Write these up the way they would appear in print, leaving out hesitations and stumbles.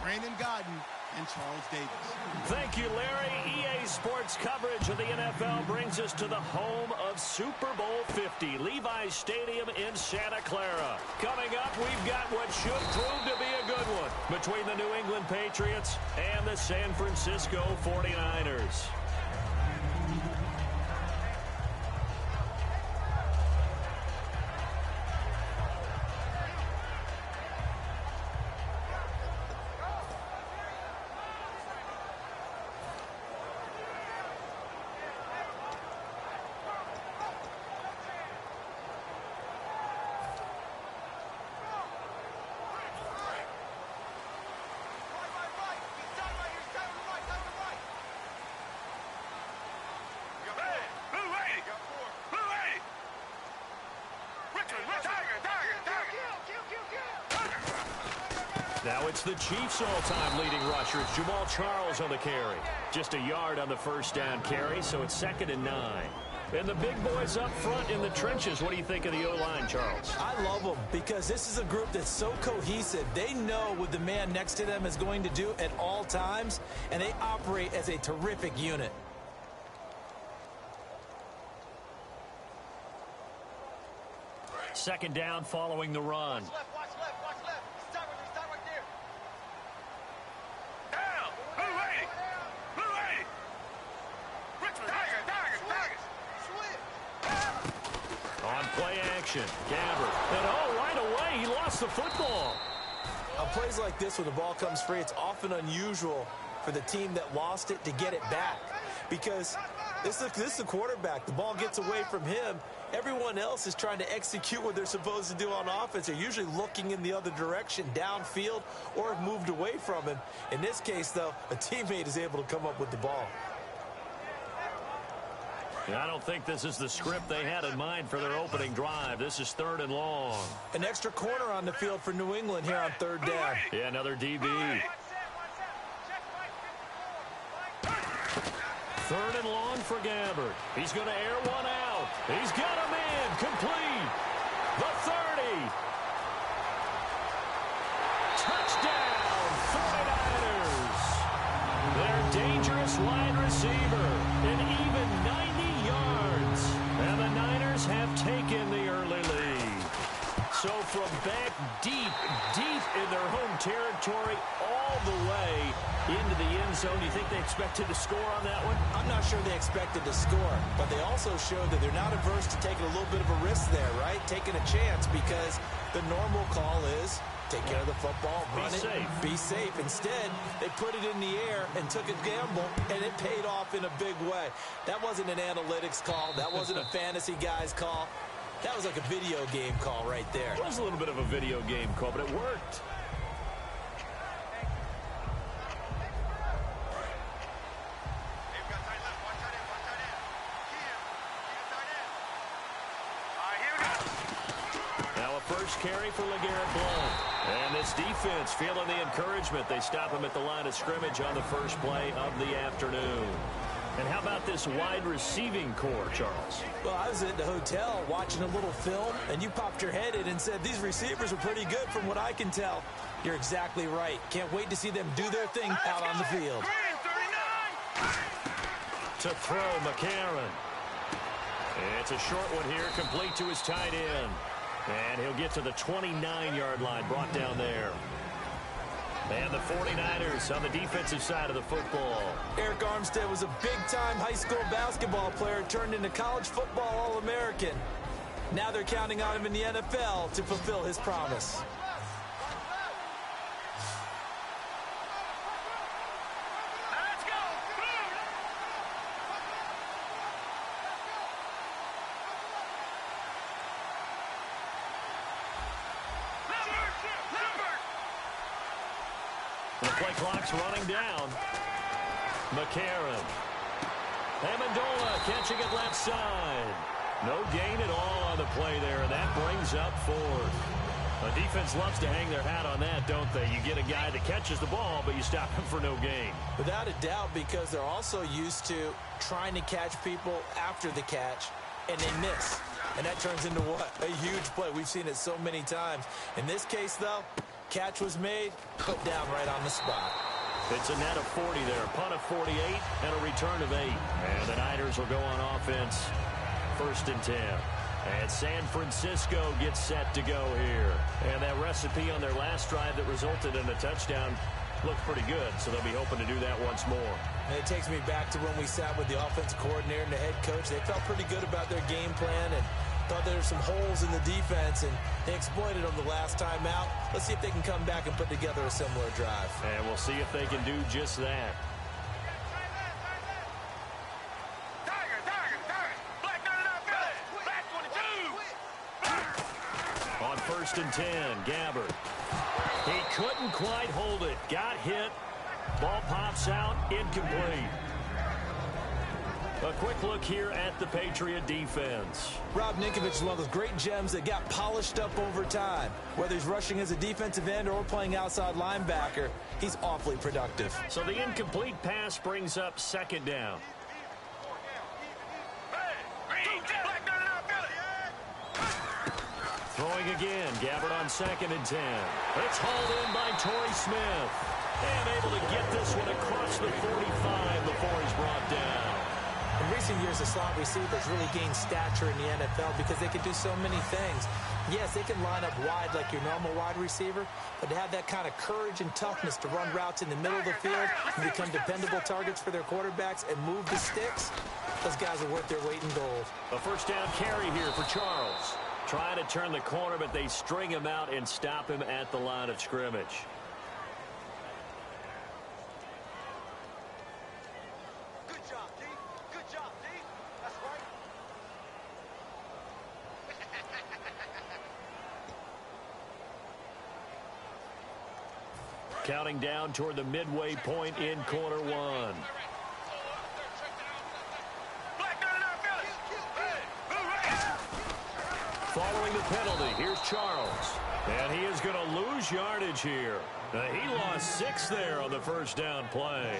Brandon Godden and Charles Davis. Thank you, Larry. EA Sports coverage of the NFL brings us to the home of Super Bowl 50, Levi's Stadium in Santa Clara. Coming up, we've got what should prove to be a good one between the New England Patriots and the San Francisco 49ers. Now it's the Chiefs' all-time leading rushers, Jamal Charles on the carry. Just a yard on the first down carry, so it's 2nd and 9. And the big boys up front in the trenches. What do you think of the O-line, Charles? I love them because this is a group that's so cohesive. They know what the man next to them is going to do at all times, and they operate as a terrific unit. Second down following the run. Watch left, watch left, watch left. Start right there. Down! Blue lady! Blue lady! Tiger! Switch! On play action, Gabbert. And right away, he lost the football. On plays like this, when the ball comes free, it's often unusual for the team that lost it to get it back. Because this is the quarterback. The ball gets away from him. Everyone else is trying to execute what they're supposed to do on offense. They're usually looking in the other direction, downfield, or have moved away from him. In this case, though, a teammate is able to come up with the ball. I don't think this is the script they had in mind for their opening drive. This is 3rd and long. An extra corner on the field for New England here on 3rd down. Yeah, another DB. 3rd and long for Gabbert. He's going to air one out. He's got a man complete. The 30. Touchdown, 49ers. Their dangerous wide receiver. An even 90 yards. And the Niners have taken the early lead. So from back deep in their home territory, all the way into the end zone. Do you think they expected to score on that one? I'm not sure they expected to score, but they also showed that they're not averse to taking a little bit of a risk there, right? Taking a chance, because the normal call is take care of the football, run it, be safe. Instead, they put it in the air and took a gamble, and it paid off in a big way. That wasn't an analytics call. That wasn't a fantasy guy's call. That was like a video game call right there. It was a little bit of a video game call, but it worked. First carry for LeGarrette Blount. And this defense feeling the encouragement. They stop him at the line of scrimmage on the first play of the afternoon. And how about this wide receiving core, Charles? Well, I was at the hotel watching a little film, and you popped your head in and said, these receivers are pretty good from what I can tell. You're exactly right. Can't wait to see them do their thing out on the field. To throw, McCarron. It's a short one here, complete to his tight end. And he'll get to the 29-yard line, brought down there. And the 49ers on the defensive side of the football. Eric Armstead was a big-time high school basketball player, turned into college football All-American. Now they're counting on him in the NFL to fulfill his promise. The play clock's running down. McCarron. Amendola catching it left side. No gain at all on the play there, and that brings up 4th. A defense loves to hang their hat on that, don't they? You get a guy that catches the ball, but you stop him for no gain. Without a doubt, because they're also used to trying to catch people after the catch, and they miss. And that turns into what? A huge play. We've seen it so many times. In this case, though, Catch was made, put down right on the spot. It's a net of 40 there. Punt of 48 and a return of 8. And the Niners will go on offense. 1st and 10. And San Francisco gets set to go here. And that recipe on their last drive that resulted in a touchdown looked pretty good. So they'll be hoping to do that once more. And it takes me back to when we sat with the offensive coordinator and the head coach. They felt pretty good about their game plan and thought there were some holes in the defense, and they exploited them the last time out. Let's see if they can come back and put together a similar drive. And we'll see if they can do just that. On 1st and 10, Gabbard. He couldn't quite hold it. Got hit. Ball pops out. Incomplete. A quick look here at the Patriot defense. Rob Ninkovich is one of those great gems that got polished up over time. Whether he's rushing as a defensive end or playing outside linebacker, he's awfully productive. So the incomplete pass brings up 2nd down. Throwing again. Gabbard on 2nd and 10. It's hauled in by Torrey Smith. And able to get this one across the 45 before he's brought down. In recent years, the slot receivers really gained stature in the NFL because they can do so many things. Yes, they can line up wide like your normal wide receiver, but to have that kind of courage and toughness to run routes in the middle of the field and become dependable targets for their quarterbacks and move the sticks, those guys are worth their weight in gold. A 1st down carry here for Charles. Trying to turn the corner, but they string him out and stop him at the line of scrimmage. Counting down toward the midway point in quarter 1. Following the penalty, here's Charles. And he is going to lose yardage here. He lost 6 there on the 1st down play.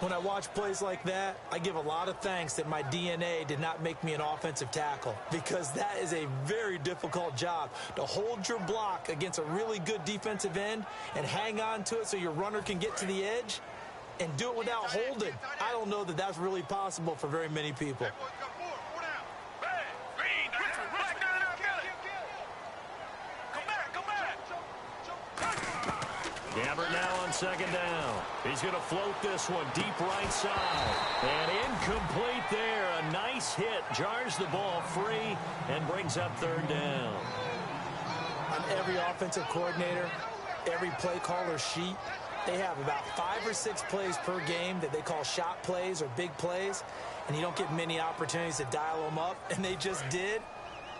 When I watch plays like that, I give a lot of thanks that my DNA did not make me an offensive tackle, because that is a very difficult job, to hold your block against a really good defensive end and hang on to it so your runner can get to the edge and do it without holding. I don't know that that's really possible for very many people. Gabbard now on 2nd down. He's going to float this one deep right side. And incomplete there. A nice hit. Jars the ball free and brings up 3rd down. On every offensive coordinator, every play caller sheet, they have about 5 or 6 plays per game that they call shot plays or big plays. And you don't get many opportunities to dial them up. And they just did.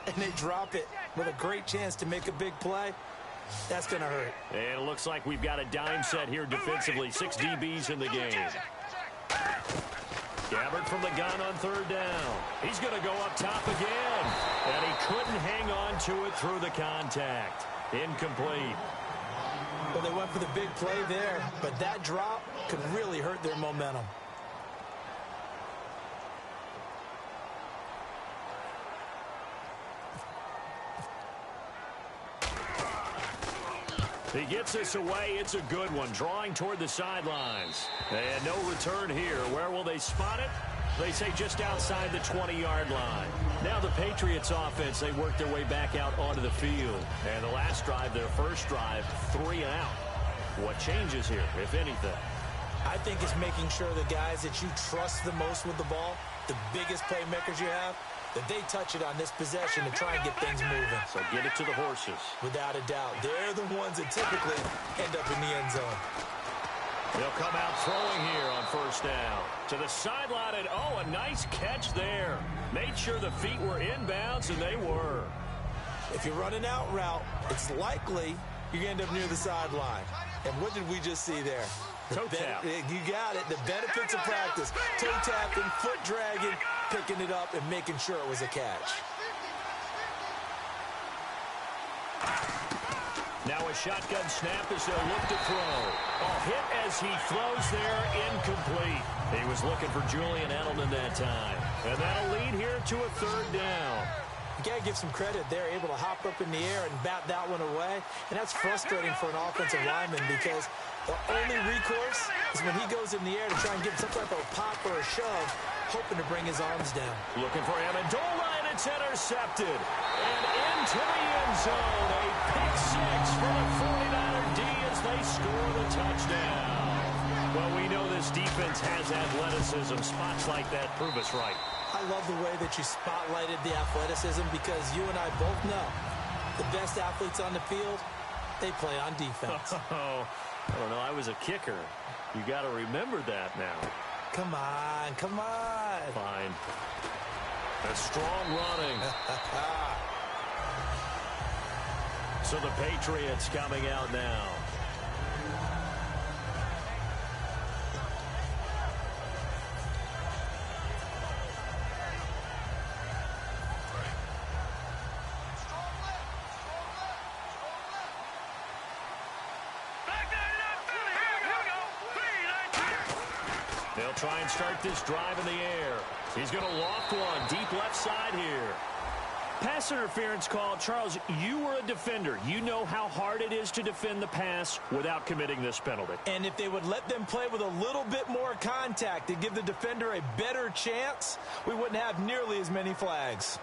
And they drop it with a great chance to make a big play. That's going to hurt. And it looks like we've got a dime set here defensively. 6 DBs in the game. Gabbard from the gun on 3rd down. He's going to go up top again. And he couldn't hang on to it through the contact. Incomplete. Well, they went for the big play there, but that drop could really hurt their momentum. He gets this away. It's a good one. Drawing toward the sidelines. And no return here. Where will they spot it? They say just outside the 20-yard line. Now the Patriots offense, they work their way back out onto the field. And the last drive, their 1st drive, 3 and out. What changes here, if anything? I think it's making sure the guys that you trust the most with the ball, the biggest playmakers you have, that they touch it on this possession to try and get things moving. So get it to the horses. Without a doubt. They're the ones that typically end up in the end zone. They'll come out throwing here on 1st down. To the sideline, and a nice catch there. Made sure the feet were inbounds, and they were. If you're running out route, it's likely you're going to end up near the sideline. And what did we just see there? Toe tap. You got it. The benefits of practice. Toe tapping, foot dragging, picking it up, and making sure it was a catch. Now a shotgun snap as they'll look to throw. Hit as he throws there, incomplete. He was looking for Julian Edelman that time. And that'll lead here to a 3rd down. You got to give some credit. They're able to hop up in the air and bat that one away. And that's frustrating for an offensive lineman because the only recourse is when he goes in the air to try and give some type of a pop or a shove, hoping to bring his arms down. Looking for Amendola, and it's intercepted. And into the end zone. A pick six for the 49er D as they score the touchdown. Well, we know this defense has athleticism. Spots like that prove us right. I love the way that you spotlighted the athleticism because you and I both know the best athletes on the field, they play on defense. Oh, I don't know. I was a kicker. You got to remember that now. Come on, come on. Fine. A strong running. So the Patriots coming out now. They'll try and start this drive in the air. He's going to loft one deep left side here. Pass interference call. Charles, you were a defender. You know how hard it is to defend the pass without committing this penalty. And if they would let them play with a little bit more contact to give the defender a better chance, we wouldn't have nearly as many flags.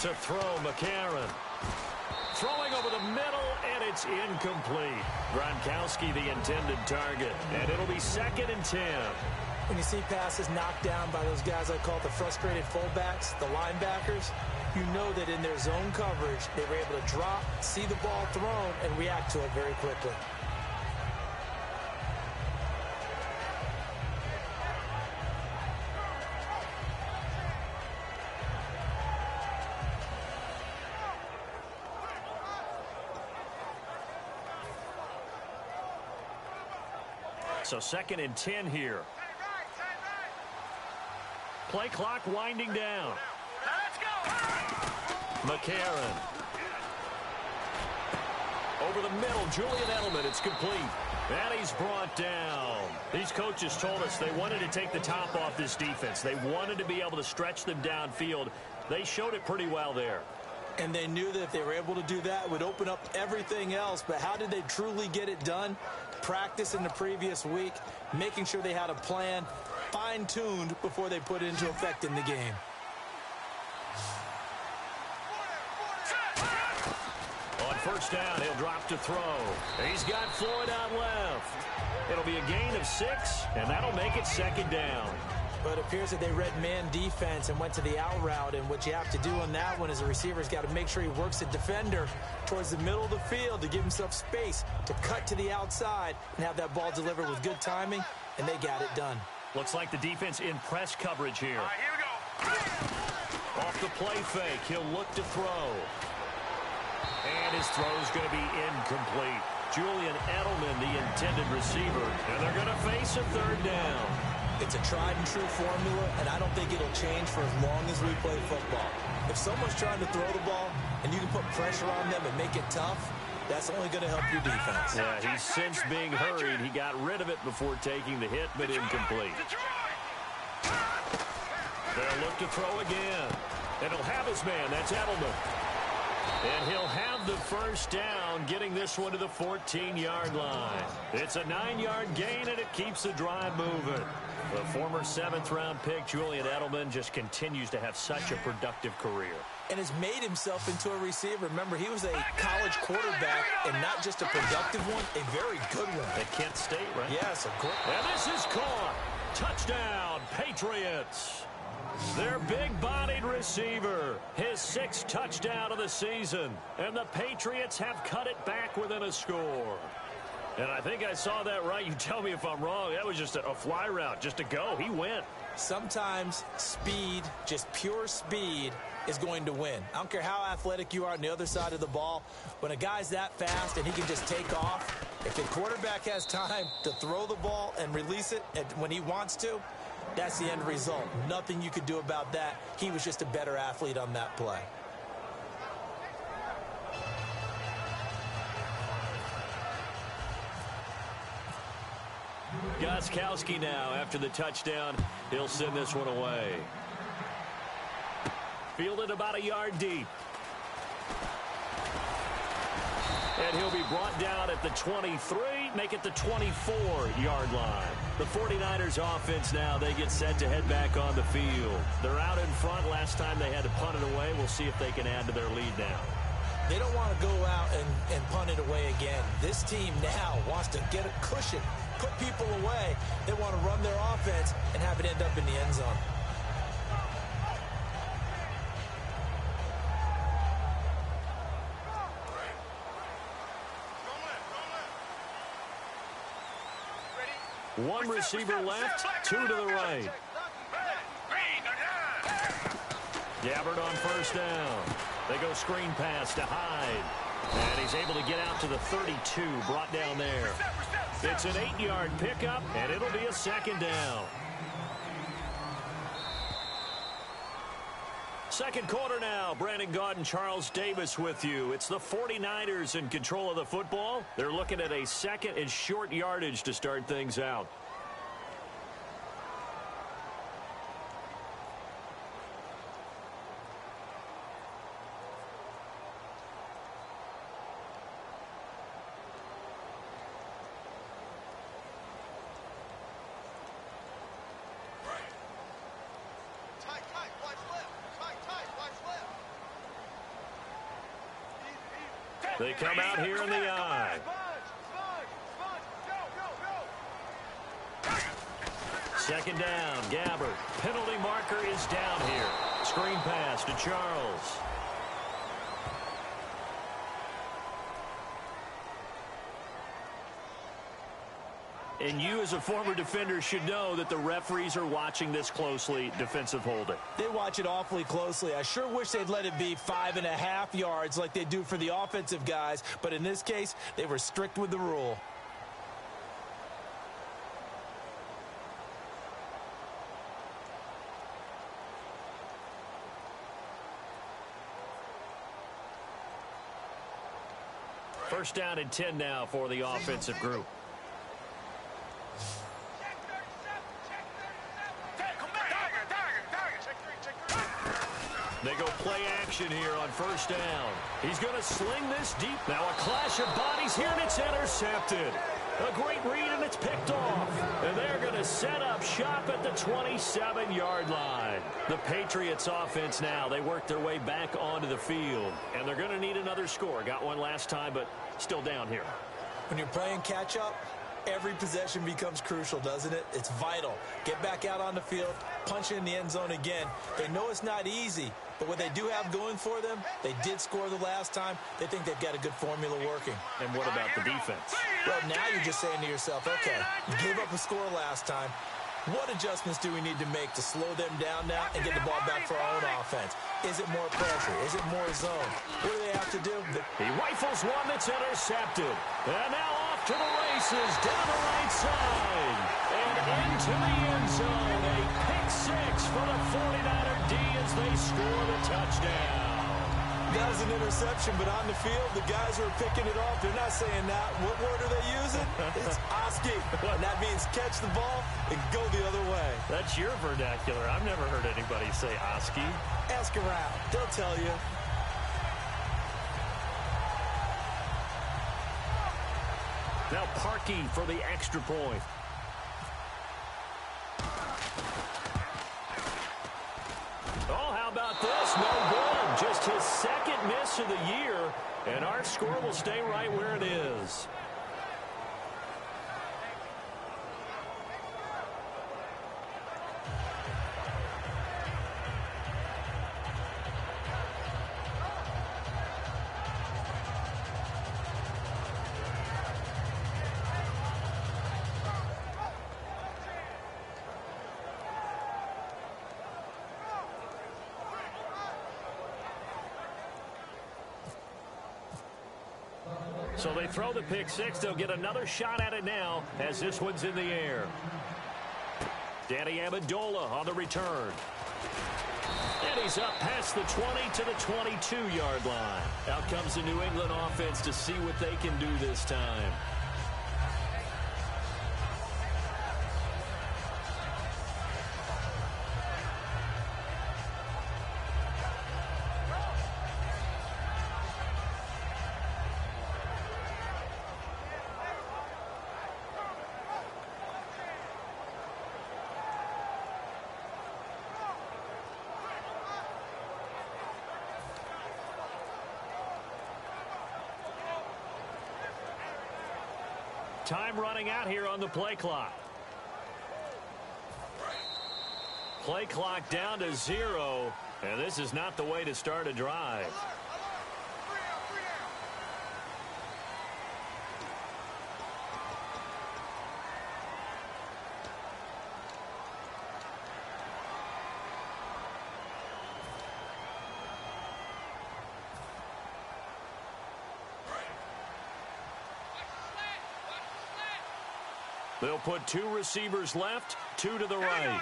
To throw, McCarron. Throwing over the middle, and it's incomplete. Gronkowski, the intended target. And it'll be 2nd and 10. When you see passes knocked down by those guys I call the frustrated fullbacks, the linebackers, you know that in their zone coverage, they were able to drop, see the ball thrown, and react to it very quickly. So 2nd and 10 here. Play clock winding down. McCarron. Over the middle, Julian Edelman. It's complete. And he's brought down. These coaches told us they wanted to take the top off this defense. They wanted to be able to stretch them downfield. They showed it pretty well there. And they knew that if they were able to do that, it would open up everything else. But how did they truly get it done? Practice in the previous week, making sure they had a plan fine-tuned before they put it into effect in the game. On first down, he'll drop to throw. He's got Floyd out left. It'll be a gain of 6, and that'll make it 2nd down. But it appears that they read man defense and went to the out route. And what you have to do on that one is a receiver's got to make sure he works the defender towards the middle of the field to give himself space to cut to the outside and have that ball delivered with good timing, and they got it done. Looks like the defense in press coverage here. All right, here we go. Off the play fake, he'll look to throw. And his throw's going to be incomplete. Julian Edelman, the intended receiver, and they're going to face a 3rd down. It's a tried-and-true formula, and I don't think it'll change for as long as we play football. If someone's trying to throw the ball and you can put pressure on them and make it tough, that's only going to help your defense. Yeah, he's since being hurried. He got rid of it before taking the hit, but incomplete. They'll look to throw again. And he'll have his man. That's Edelman. And he'll have the first down, getting this one to the 14-yard line. It's a 9-yard gain, and it keeps the drive moving. The former 7th-round pick, Julian Edelman, just continues to have such a productive career. And has made himself into a receiver. Remember, he was a college quarterback, and not just a productive one, a very good one. At Kent State, right? Yes, of course. And this is caught. Touchdown, Patriots. Their big-bodied receiver, his 6th touchdown of the season. And the Patriots have cut it back within a score. And I think I saw that right. You tell me if I'm wrong. That was just a fly route, just to go. He went. Sometimes speed, just pure speed, is going to win. I don't care how athletic you are on the other side of the ball. When a guy's that fast and he can just take off, if the quarterback has time to throw the ball and release it when he wants to, that's the end result. Nothing you could do about that. He was just a better athlete on that play. Gostkowski now after the touchdown. He'll send this one away. Fielded about a yard deep. And he'll be brought down at the 23, make it the 24-yard line. The 49ers offense now, they get set to head back on the field. They're out in front. Last time they had to punt it away. We'll see if they can add to their lead now. They don't want to go out and punt it away again. This team now wants to get a cushion, put people away. They want to run their offense and have it end up in the end zone. One receiver left, two to the right. Gabbard on first down. They go screen pass to Hyde. And he's able to get out to the 32, brought down there. It's an 8-yard pickup, and it'll be a second down. Second quarter now. Brandon Gaudin and Charles Davis with you. It's the 49ers in control of the football. They're looking at a second and short yardage to start things out. They come out here in the eye. Second down, Gabbard. Penalty marker is down here. Screen pass to Charles. And you as a former defender should know that the referees are watching this closely, defensive holding. They watch it awfully closely. I sure wish they'd let it be 5.5 yards like they do for the offensive guys, but in this case, they were strict with the rule. First down and 10 now for the offensive group. They go play action here on first down. He's going to sling this deep. Now a clash of bodies here, and it's intercepted. A great read, and it's picked off. And they're going to set up shop at the 27-yard line. The Patriots offense now, they work their way back onto the field. And they're going to need another score. Got one last time, but still down here. When you're playing catch-up, every possession becomes crucial, doesn't it? It's vital. Get back out on the field, punch it in the end zone again. They know it's not easy, but what they do have going for them, they did score the last time. They think they've got a good formula working. And what about the defense? Well, now you're just saying to yourself, okay, you gave up a score last time. What adjustments do we need to make to slow them down now and get the ball back for our own offense? Is it more pressure? Is it more zone? What do they have to do? He rifles one that's intercepted. And now off to the races down the right side. And into the end zone. A pick six for the 49er D as they score the touchdown. That was an interception, but on the field, the guys who are picking it off, they're not saying that. What word are they using? It's Oski. And that means catch the ball and go the other way. That's your vernacular. I've never heard anybody say Oski. Ask around. They'll tell you. Now Parkey for the extra point. Oh, how about this? No good. Just his second miss of the year, and our score will stay right where it is. So they throw the pick six. They'll get another shot at it now as this one's in the air. Danny Amendola on the return. And he's up past the 20 to the 22-yard line. Out comes the New England offense to see what they can do this time. Time running out here on the play clock. Play clock down to 0, and this is not the way to start a drive. They'll put 2 receivers left, 2 to the right.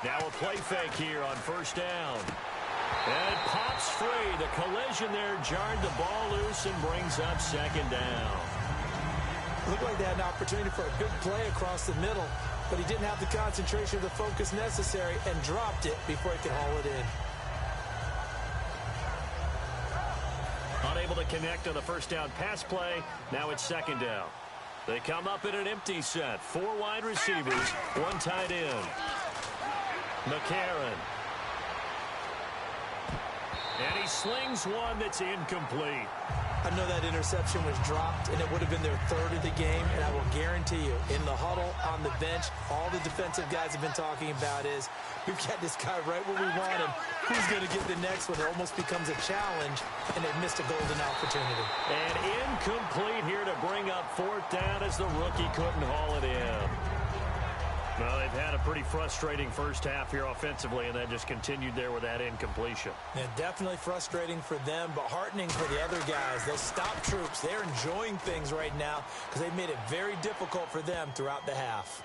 Now a play fake here on first down. And it pops free. The collision there jarred the ball loose and brings up second down. Looked like they had an opportunity for a big play across the middle, but he didn't have the concentration or the focus necessary and dropped it before he could haul it in. Unable to connect on the first down pass play. Now it's second down. They come up in an empty set. 4 wide receivers, 1 tight end. McCarron. And he slings one that's incomplete. I know that interception was dropped, and it would have been their 3rd of the game, and I will guarantee you, in the huddle, on the bench, all the defensive guys have been talking about is, we've got this guy right where we want him. Who's going to get the next one? It almost becomes a challenge, and they've missed a golden opportunity. And incomplete here to bring up 4th down as the rookie couldn't haul it in. Well, they've had a pretty frustrating first half here offensively, and then just continued there with that incompletion. Yeah, definitely frustrating for them, but heartening for the other guys. Those stop troops, they're enjoying things right now because they've made it very difficult for them throughout the half.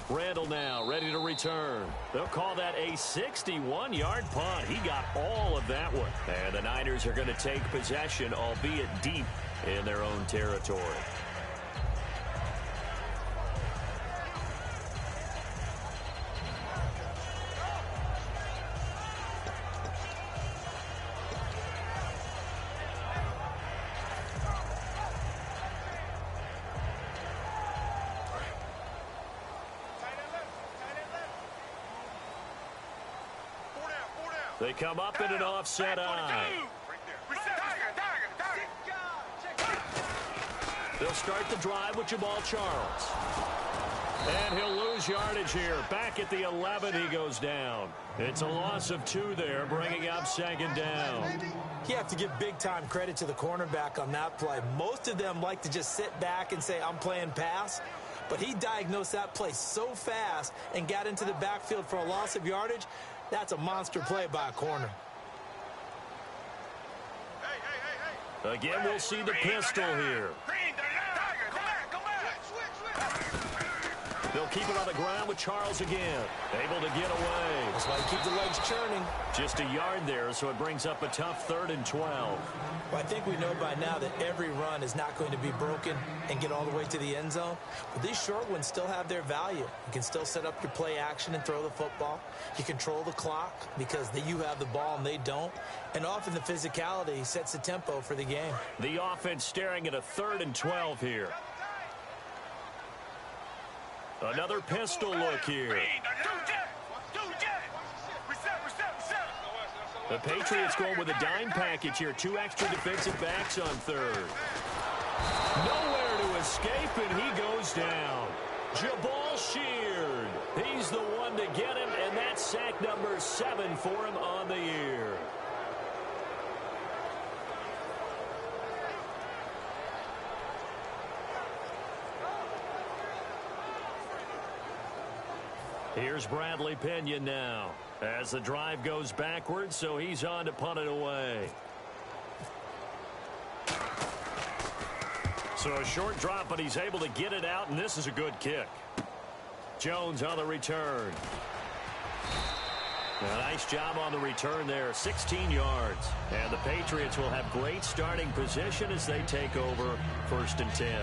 Randall now ready to return. They'll call that a 61-yard punt. He got all of that one. And the Niners are going to take possession, albeit deep in their own territory. They come up in an offset eye. They'll start the drive with Jamal Charles. And he'll lose yardage here. Back at the 11, he goes down. It's a loss of 2 there, bringing up second down. You have to give big-time credit to the cornerback on that play. Most of them like to just sit back and say, I'm playing pass. But he diagnosed that play so fast and got into the backfield for a loss of yardage. That's a monster play by a corner. Again, we'll see the pistol here. They'll keep it on the ground with Charles again. Able to get away. That's why you keep the legs churning. Just a yard there, so it brings up a tough 3rd and 12. Well, I think we know by now that every run is not going to be broken and get all the way to the end zone. But these short ones still have their value. You can still set up your play action and throw the football. You control the clock because you have the ball and they don't. And often the physicality sets the tempo for the game. The offense staring at a 3rd and 12 here. Another pistol look here. The Patriots going with a dime package here. 2 extra defensive backs on 3rd. Nowhere to escape, and he goes down. Jabal Sheard. He's the one to get him, and that's sack number 7 for him on the year. Here's Bradley Pinion now as the drive goes backwards, so he's on to punt it away. So a short drop, but he's able to get it out, and this is a good kick. Jones on the return. A nice job on the return there, 16 yards. And the Patriots will have great starting position as they take over 1st and 10.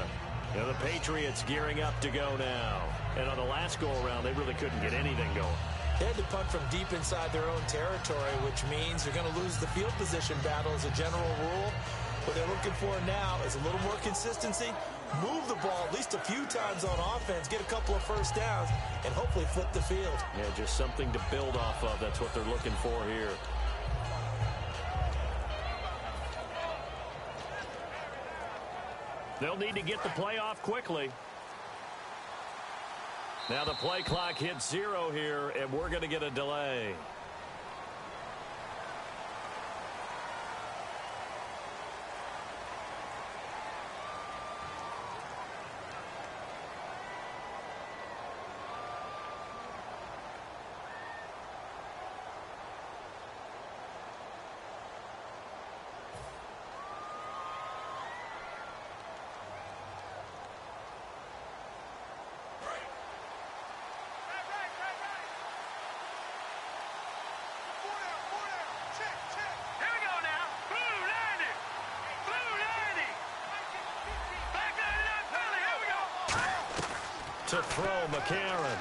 Now the Patriots gearing up to go now. And on the last go-around, they really couldn't get anything going. They had to punt from deep inside their own territory, which means they're going to lose the field position battle as a general rule. What they're looking for now is a little more consistency, move the ball at least a few times on offense, get a couple of first downs, and hopefully flip the field. Yeah, just something to build off of. That's what they're looking for here. They'll need to get the play off quickly. Now the play clock hits 0 here, and we're going to get a delay. To throw, McCarron.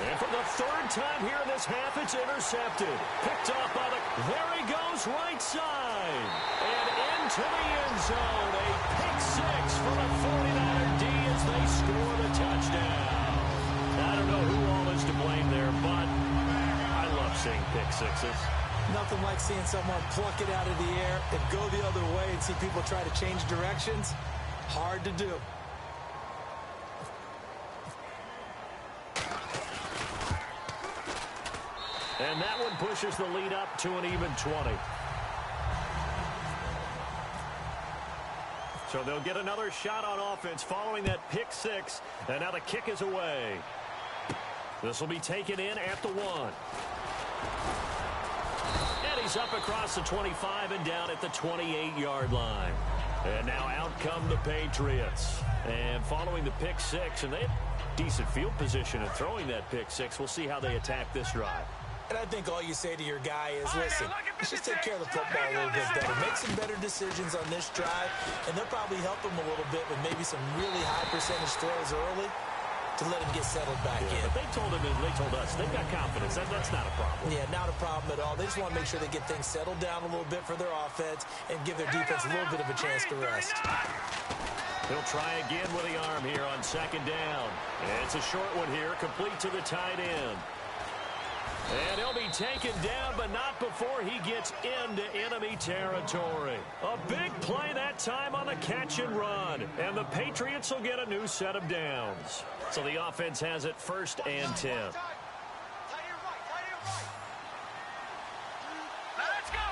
And for the 3rd time here in this half, it's intercepted. Picked off by the... There he goes, right side. And into the end zone. A pick 6 for the 49er D as they score the touchdown. I don't know who all is to blame there, but I love seeing pick 6s. Nothing like seeing someone pluck it out of the air and go the other way and see people try to change directions. Hard to do. And that one pushes the lead up to an even 20. So they'll get another shot on offense following that pick 6. And now the kick is away. This will be taken in at the 1. And he's up across the 25 and down at the 28-yard line. And now out come the Patriots. And following the pick 6, and they have decent field position in throwing that pick 6. We'll see how they attack this drive. And I think all you say to your guy is, listen, let's just take care of the football a little bit better. Make some better decisions on this drive, and they'll probably help him a little bit with maybe some really high percentage throws early to let him get settled back in. But they told him, and they told us, they've got confidence. That's not a problem. Yeah, not a problem at all. They just want to make sure they get things settled down a little bit for their offense and give their defense a little bit of a chance to rest. He'll try again with the arm here on 2nd down. And it's a short one here, complete to the tight end. And he'll be taken down, but not before he gets into enemy territory. A big play that time on the catch and run. And the Patriots will get a new set of downs. So the offense has it 1st and 10. Let's go!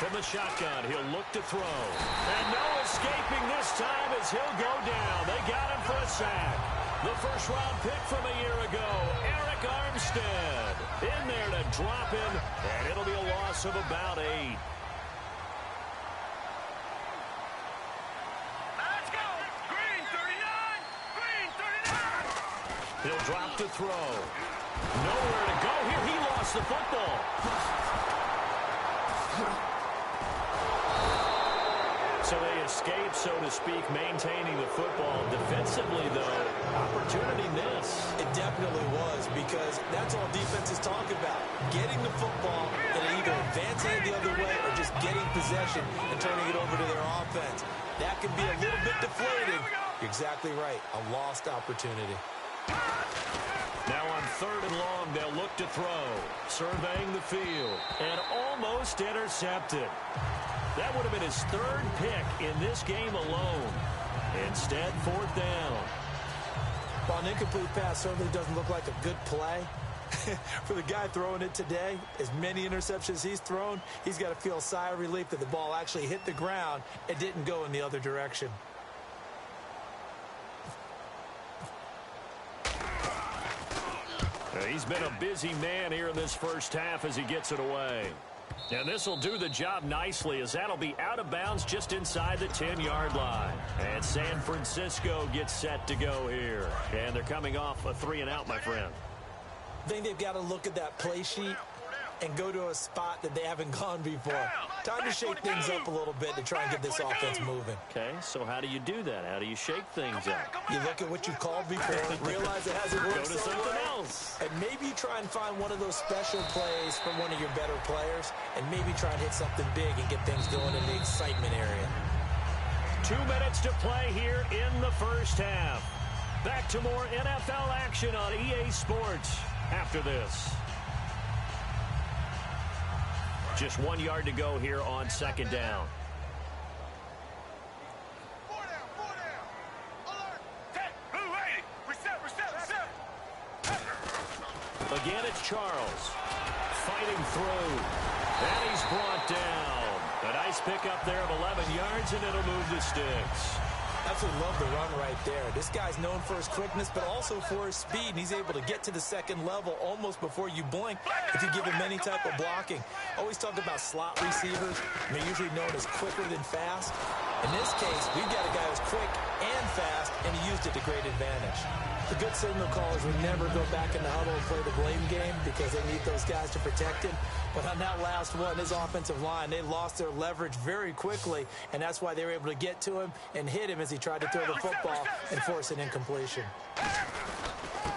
From the shotgun, he'll look to throw. And no escaping this time as he'll go down. They got him for a sack. The 1st-round pick from a year ago, Eric Armstead. In there to drop him, and it'll be a loss of about 8. Let's go! Green 39! Green 39! He'll drop to throw. Nowhere to go here. He lost the football. So they escape, so to speak, maintaining the football. Defensively, though, opportunity miss. It definitely was, because that's all defenses talk about. Getting the football and either advancing it the other way or just getting possession and turning it over to their offense. That can be a little bit deflating. You're exactly right. A lost opportunity. Now on 3rd and long, they'll look to throw. Surveying the field. And almost intercepted. That would have been his 3rd pick in this game alone. Instead, 4th down. While an incomplete pass certainly doesn't look like a good play, for the guy throwing it today, as many interceptions he's thrown, he's got to feel a sigh of relief that the ball actually hit the ground and didn't go in the other direction. He's been a busy man here in this 1st half as he gets it away. And this will do the job nicely, as that'll be out of bounds just inside the 10-yard line. And San Francisco gets set to go here. And they're coming off a 3-and-out, my friend. I think they've got to look at that play sheet and go to a spot that they haven't gone before. Time to shake things up a little bit to try and get this offense moving. Okay, so how do you do that? How do you shake things up? You look at what you called before, realize it hasn't worked. Go to something else. And maybe you try and find one of those special plays from one of your better players, and maybe try and hit something big and get things going in the excitement area. 2 minutes to play here in the first half. Back to more NFL action on EA Sports after this. Just 1 yard to go here on second down. 4 down. Alert. Take. Blue 80. Reset. Again, it's Charles. Fighting through. And he's brought down. A nice pickup there of 11 yards, and it'll move the sticks. Absolutely love the run right there. This guy's known for his quickness, but also for his speed. And he's able to get to the second level almost before you blink if you give him any type of blocking. Always talk about slot receivers. They're usually known as quicker than fast. In this case, we've got a guy who's quick and fast, and he used it to great advantage. The good signal callers would never go back in the huddle and play the blame game because they need those guys to protect him. But on that last one, his offensive line, they lost their leverage very quickly, and that's why they were able to get to him and hit him as he tried to throw the football and force an incompletion.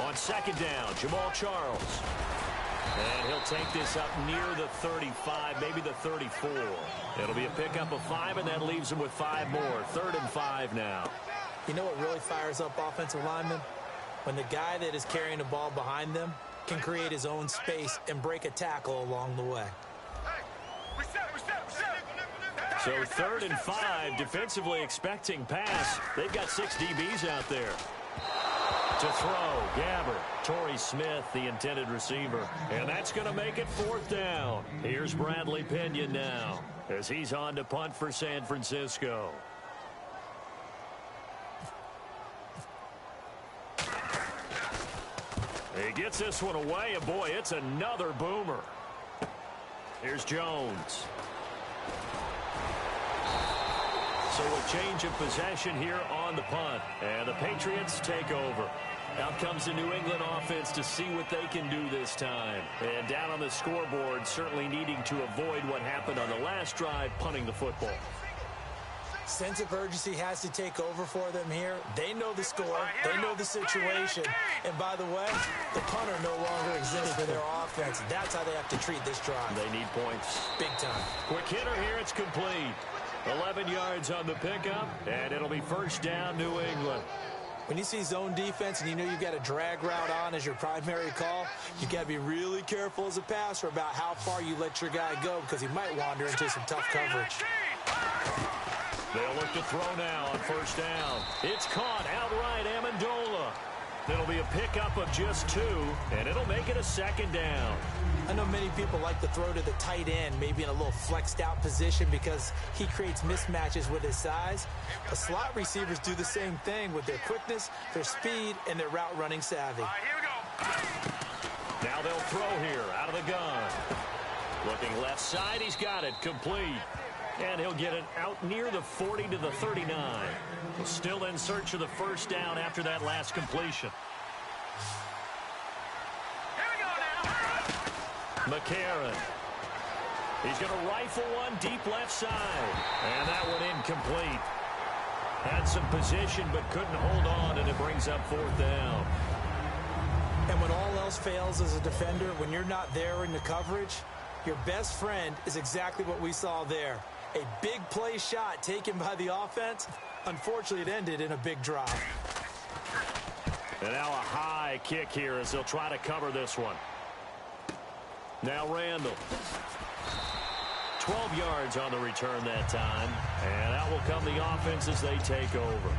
On second down, Jamal Charles. And he'll take this up near the 35, maybe the 34. It'll be a pickup of 5, and that leaves him with 5 more. 3rd and 5 now. You know what really fires up offensive linemen? When the guy that is carrying the ball behind them can create his own space and break a tackle along the way. So 3rd and 5, defensively expecting pass. They've got 6 DBs out there. To throw, Gabbert, Torrey Smith, the intended receiver. And that's going to make it 4th down. Here's Bradley Pinion now as he's on to punt for San Francisco. He gets this one away, and boy, it's another boomer. Here's Jones. So a change of possession here on the punt, and the Patriots take over. Out comes the New England offense to see what they can do this time. And down on the scoreboard, certainly needing to avoid what happened on the last drive, punting the football. Sense of urgency has to take over for them here. They know the score. They know the situation. And by the way, the punter no longer exists for their offense. That's how they have to treat this drive. They need points. Big time. Quick hitter here. It's complete. 11 yards on the pickup, and it'll be 1st down, New England. When you see zone defense and you know you've got a drag route on as your primary call, you got to be really careful as a passer about how far you let your guy go because he might wander into some tough coverage. They'll look to throw now on 1st down. It's caught outright, Amendola. It'll be a pickup of just 2, and it'll make it a 2nd down. I know many people like to throw to the tight end, maybe in a little flexed out position because he creates mismatches with his size. But slot receivers do the same thing with their quickness, their speed, and their route running savvy. All right, here we go. Now they'll throw here out of the gun. Looking left side, he's got it complete. And he'll get it out near the 40 to the 39. Still in search of the 1st down after that last completion. Here we go now. McCarron. He's going to rifle one deep left side. And that one incomplete. Had some position but couldn't hold on, and it brings up 4th down. And when all else fails as a defender, when you're not there in the coverage, your best friend is exactly what we saw there. A big play shot taken by the offense. Unfortunately, it ended in a big drop. And now a high kick here as they'll try to cover this one. Now Randall. 12 yards on the return that time. And out will come the offense as they take over.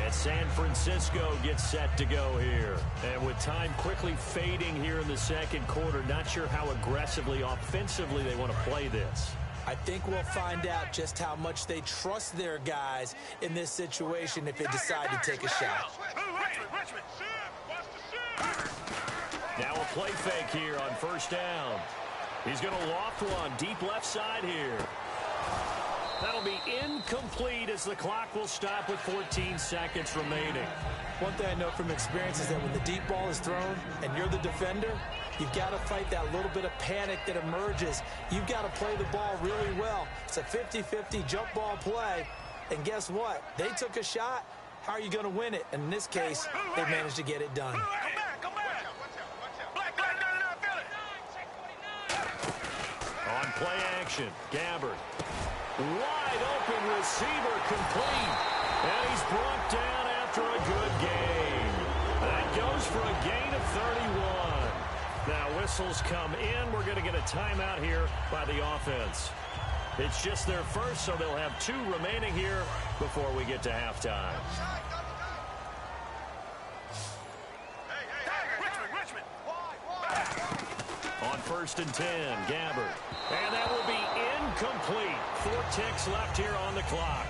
And San Francisco gets set to go here. And with time quickly fading here in the 2nd quarter, not sure how aggressively, offensively they want to play this. I think we'll find out just how much they trust their guys in this situation if they decide to take a shot. Now a play fake here on 1st down. He's going to loft one deep left side here. That'll be incomplete as the clock will stop with 14 seconds remaining. One thing I know from experience is that when the deep ball is thrown and you're the defender, you've got to fight that little bit of panic that emerges. You've got to play the ball really well. It's a 50-50 jump ball play. And guess what? They took a shot. How are you going to win it? And in this case, they managed to get it done. Come back, come back. Black, feel it. On play action, Gabbard. Wide open receiver complete. And he's brought down after a good gain. That goes for a gain of 31. Now whistles come in. We're going to get a timeout here by the offense. It's just their first, so they'll have 2 remaining here before we get to halftime. Richmond. On 1st and 10, Gabbard. And that will be incomplete. 4 ticks left here on the clock.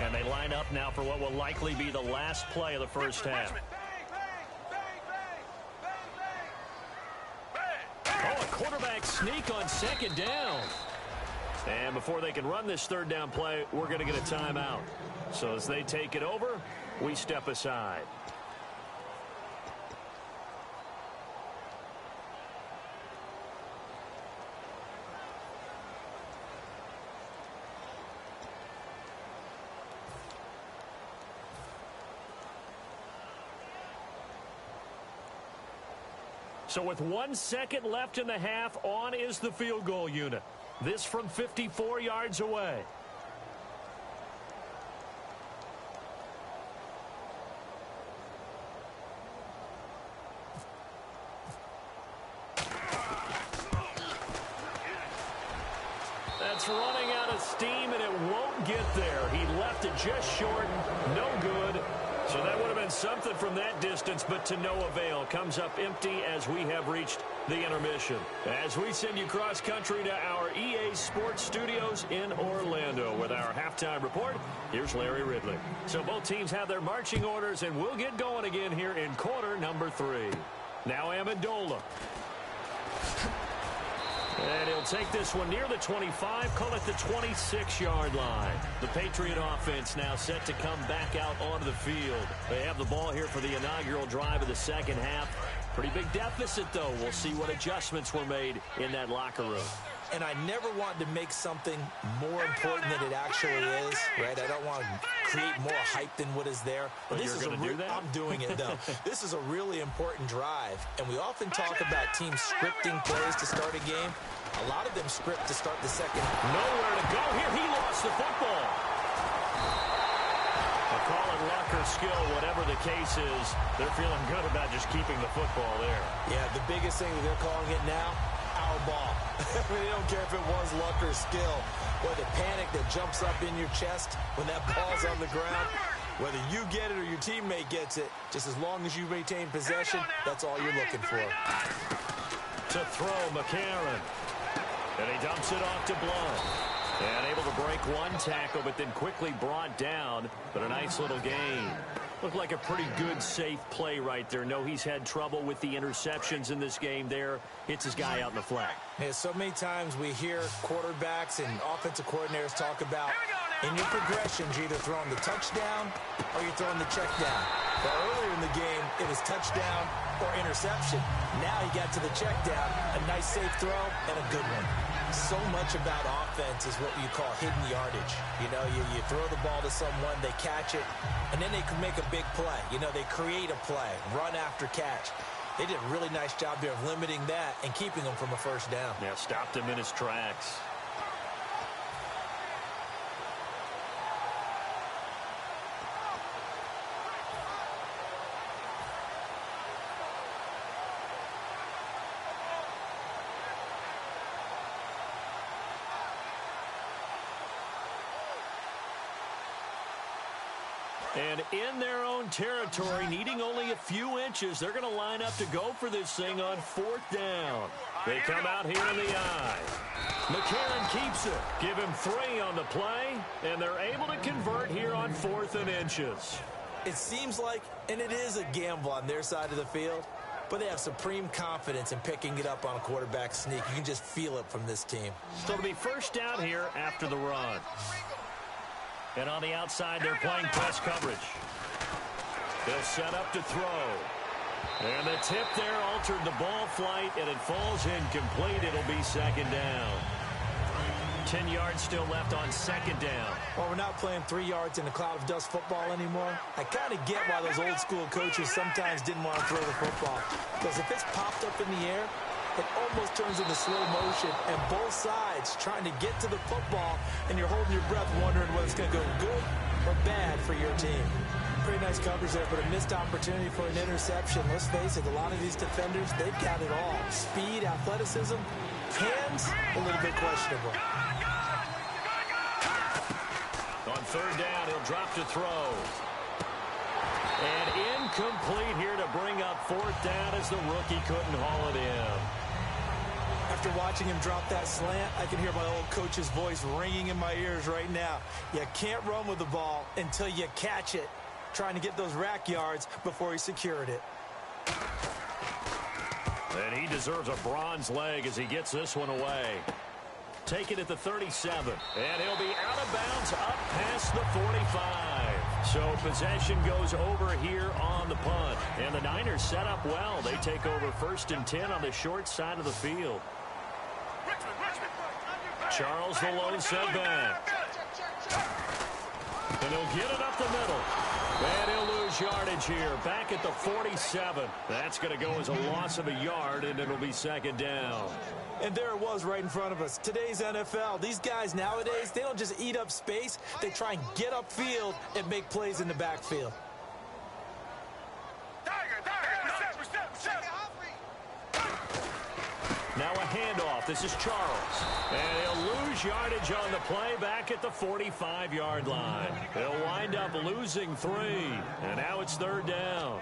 And they line up now for what will likely be the last play of the first half. Oh, a quarterback sneak on 2nd down. And before they can run this 3rd down play, we're going to get a timeout. So as they take it over, we step aside. So with 1 second left in the half, on is the field goal unit. This from 54 yards away. That's running out of steam, and it won't get there. He left it just short. No good. So that would have been something from that distance, but to no avail. Comes up empty as we have reached the intermission. As we send you cross-country to our EA Sports Studios in Orlando with our halftime report, here's Larry Ridley. So both teams have their marching orders, and we'll get going again here in quarter number 3. Now Amendola. And he'll take this one near the 25, call it the 26-yard line. The Patriot offense now set to come back out onto the field. They have the ball here for the inaugural drive of the second half. Pretty big deficit, though. We'll see what adjustments were made in that locker room. And I never want to make something more important than it actually is, right? I don't want to create more hype than what is there. But this is do that? I'm doing it, though. This is a really important drive, and we often talk about teams scripting plays to start a game. A lot of them script to start the second. Nowhere to go here. He lost the football. I'll call it luck or skill, whatever the case is. They're feeling good about just keeping the football there. Yeah, the biggest thing that they're calling it now, our ball. I mean, they don't care if it was luck or skill, or the panic that jumps up in your chest when that ball's on the ground. Whether you get it or your teammate gets it, just as long as you retain possession, that's all you're looking for. To throw, McCarron. And he dumps it off to Blunt. And able to break one tackle, but then quickly brought down. But a nice little gain. Looked like a pretty good, safe play right there. No, he's had trouble with the interceptions in this game there. Hits his guy out in the flat. Yeah, so many times we hear quarterbacks and offensive coordinators talk about in your progressions, you're either throwing the touchdown or you're throwing the check down. But earlier in the game, it was touchdown or interception. Now he got to the check down, a nice safe throw, and a good one. So much about offense is what you call hidden yardage. You know, you throw the ball to someone, they catch it, and then they can make a big play. You know, they create a play, run after catch. They did a really nice job there of limiting that and keeping him from a first down. Yeah, stopped him in his tracks. And in their own territory, needing only a few inches, they're going to line up to go for this thing on 4th down. They come out here in the eye. McCarron keeps it. Give him 3 on the play, and they're able to convert here on 4th and inches. It seems like, and it is a gamble on their side of the field, but they have supreme confidence in picking it up on a quarterback sneak. You can just feel it from this team. So it'll be first down here after the run. And on the outside, they're playing press coverage. They'll set up to throw. And the tip there altered the ball flight, and it falls incomplete. It'll be second down. 10 yards still left on second down. Well, we're not playing 3 yards in a cloud of dust football anymore. I kind of get why those old school coaches sometimes didn't want to throw the football. Because if it's popped up in the air, it almost turns into slow motion, and both sides trying to get to the football, and you're holding your breath wondering whether it's going to go good or bad for your team. Pretty nice coverage there, but a missed opportunity for an interception. Let's face it, a lot of these defenders, they've got it all. Speed, athleticism, hands, a little bit questionable. On third down, he'll drop to throw. And incomplete here to bring up fourth down as the rookie couldn't haul it in. After watching him drop that slant, I can hear my old coach's voice ringing in my ears right now. You can't run with the ball until you catch it. Trying to get those rack yards before he secured it. And he deserves a bronze leg as he gets this one away. Take it at the 37. And he'll be out of bounds up past the 45. So possession goes over here on the punt. And the Niners set up well. They take over 1st and 10 on the short side of the field. Charles the lone setback. And he'll get it up the middle. And he'll lose yardage here. Back at the 47. That's going to go as a loss of a yard, and it'll be second down. And there it was right in front of us. Today's NFL, these guys nowadays, they don't just eat up space. They try and get upfield and make plays in the backfield. Now a handoff. This is Charles. And he'll lose yardage on the play back at the 45-yard line. He'll wind up losing 3. And now it's third down.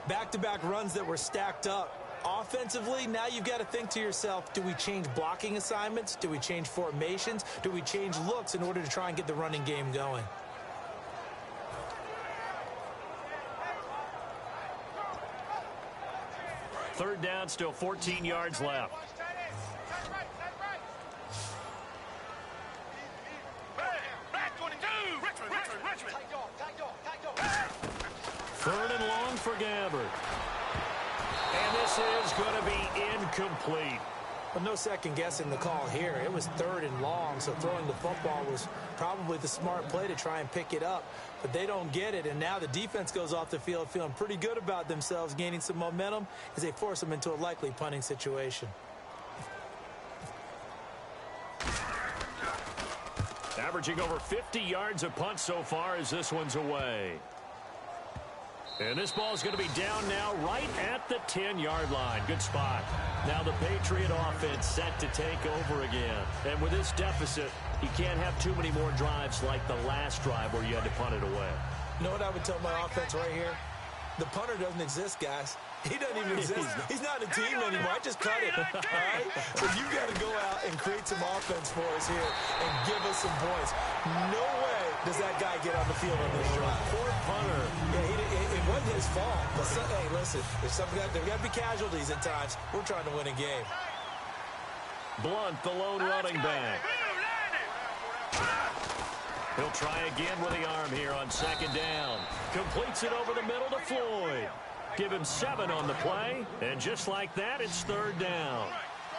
Back-to-back runs that were stacked up. Offensively, now you've got to think to yourself, do we change blocking assignments? Do we change formations? Do we change looks in order to try and get the running game going? Third down, still 14 yards left. Third and long for Gabbard. And this is going to be incomplete. Well, no second guessing the call here. It was 3rd and long, so throwing the football was probably the smart play to try and pick it up. But they don't get it, and now the defense goes off the field feeling pretty good about themselves, gaining some momentum as they force them into a likely punting situation. Averaging over 50 yards a punt so far as this one's away. And this ball is going to be down now right at the 10-yard line. Good spot. Now the Patriot offense set to take over again. And with this deficit, you can't have too many more drives like the last drive where you had to punt it away. You know what I would tell my offense right here? The punter doesn't exist, guys. He doesn't even exist. He's not a team anymore. I just cut it. All right? So you got to go out and create some offense for us here and give us some points. No way does that guy get on the field on this drive. Poor punter. Yeah, it wasn't his fault. But hey, listen, there got to be casualties at times. We're trying to win a game. Blunt, the lone running back. He'll try again with the arm here on second down. Completes it over the middle to Floyd. Give him 7 on the play, and just like that, it's third down.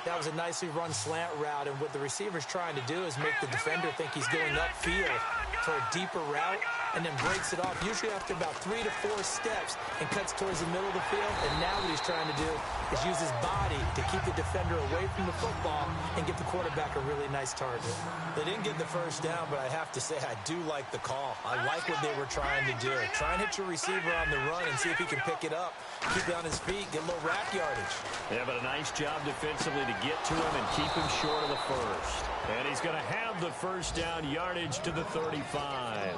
That was a nicely run slant route, and what the receiver's trying to do is make the defender think he's going upfield for a deeper route, and then breaks it off, usually after about 3 to 4 steps, and cuts towards the middle of the field. And now what he's trying to do is use his body to keep the defender away from the football and give the quarterback a really nice target. They didn't get the first down, but I have to say I do like the call. I like what they were trying to do. Try and hit your receiver on the run and see if he can pick it up, keep it on his feet, get a little rack yardage. Yeah, but a nice job defensively to get to him and keep him short of the first. And he's going to have the first down yardage to the 35.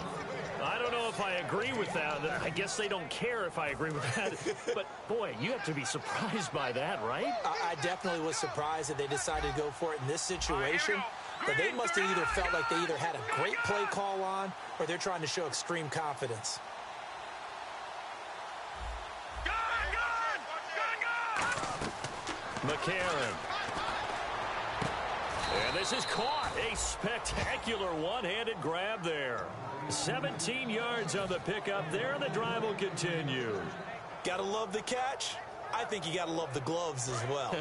I don't know if I agree with that. I guess they don't care if I agree with that. But, boy, you have to be surprised by that, right? I definitely was surprised that they decided to go for it in this situation. But they must have either felt like they either had a great play call on or they're trying to show extreme confidence. McCarron. And this is caught. A spectacular one-handed grab there. 17 yards on the pickup there, and the drive will continue. Gotta love the catch. I think you gotta love the gloves as well.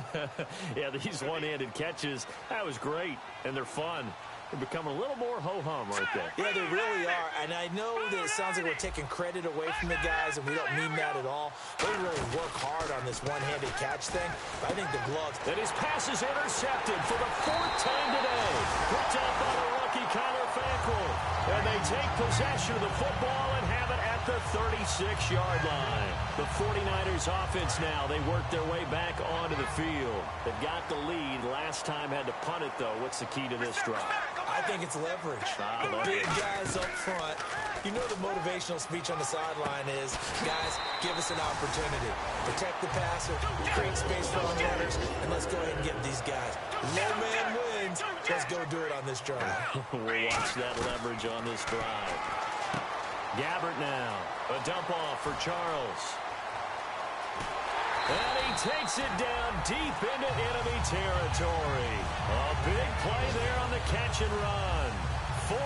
Yeah, these one-handed catches, that was great, and they're fun. They become a little more ho-hum right there. Yeah, they really are. And I know that it sounds like we're taking credit away from the guys, and we don't mean that at all. They really work hard on this one-handed catch thing. But I think the gloves. And his pass is intercepted for the fourth time today. Picked up by the rookie Connor Fackrell. And they take possession of the football and have it at the 36-yard line. The 49ers offense now, they work their way back onto the field. They got the lead. Last time had to punt it, though. What's the key to this drive? I think it's leverage. The big guys up front. You know the motivational speech on the sideline is, guys, give us an opportunity. Protect the passer, create space for our runners, and let's go ahead and get these guys. Low man wins. Let's go do it on this drive. We'll watch that leverage on this drive. Gabbert now. A dump off for Charles. And he takes it down deep into enemy territory. A big play there on the catch and run.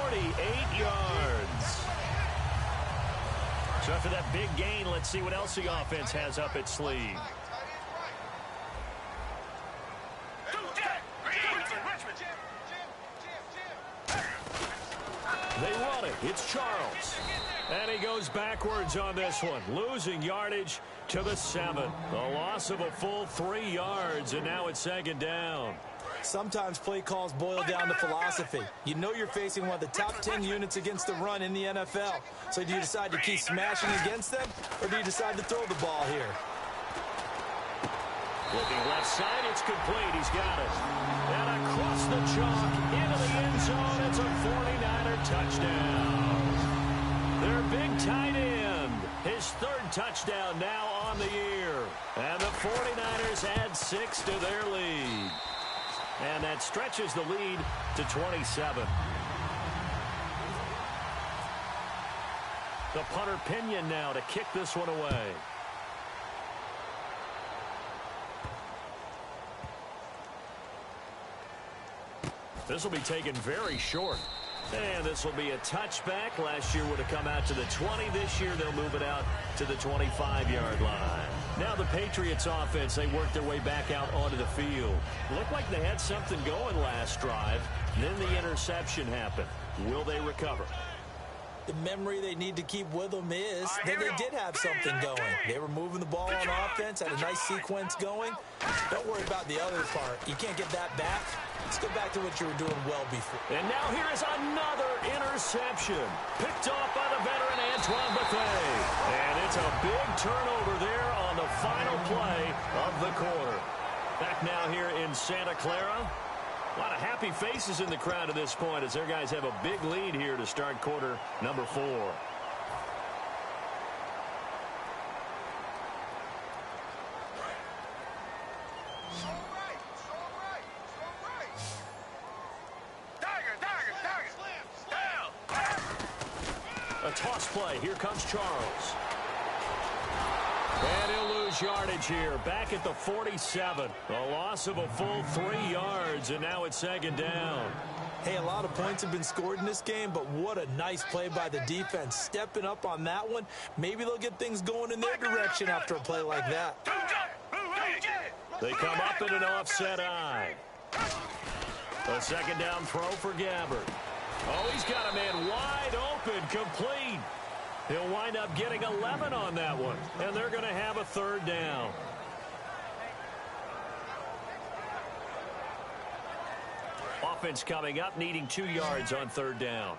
48 yards. So after that big gain, let's see what else the offense has up its sleeve. They run it. It's Charles. And he goes backwards on this one, losing yardage to the 7. A loss of a full 3 yards, and now it's second down. Sometimes play calls boil down to philosophy. You know you're facing one of the top 10 units against the run in the NFL. So do you decide to keep smashing against them, or do you decide to throw the ball here? Looking left side, it's complete. He's got it. And across the chalk, into the end zone. It's a 49er touchdown. Their big tight end. His third touchdown now on the year. And the 49ers add 6 to their lead. And that stretches the lead to 27. The punter Pinion now to kick this one away. This will be taken very short. And this will be a touchback. Last year would have come out to the 20. This year they'll move it out to the 25-yard line. Now the Patriots offense, they work their way back out onto the field. Looked like they had something going last drive. Then the interception happened. Will they recover? The memory they need to keep with them is that they did have something going. They were moving the ball on offense, had a nice sequence going. Don't worry about the other part. You can't get that back. Let's go back to what you were doing well before. And now here is another interception. Picked off by the veteran Antoine Bethea. And it's a big turnover there on the final play of the quarter. Back now here in Santa Clara. A lot of happy faces in the crowd at this point as their guys have a big lead here to start quarter number 4. A toss play. Here comes Charles. And he'll lose yardage here. Back at the 47. A loss of a full 3 yards, and now it's second down. Hey, a lot of points have been scored in this game, but what a nice play by the defense. Stepping up on that one. Maybe they'll get things going in their direction after a play like that. They come up in an offset eye. A second down throw for Gabbert. Oh, he's got a man wide open, complete. He'll wind up getting 11 on that one, and they're going to have a third down. Offense coming up, needing 2 yards on third down.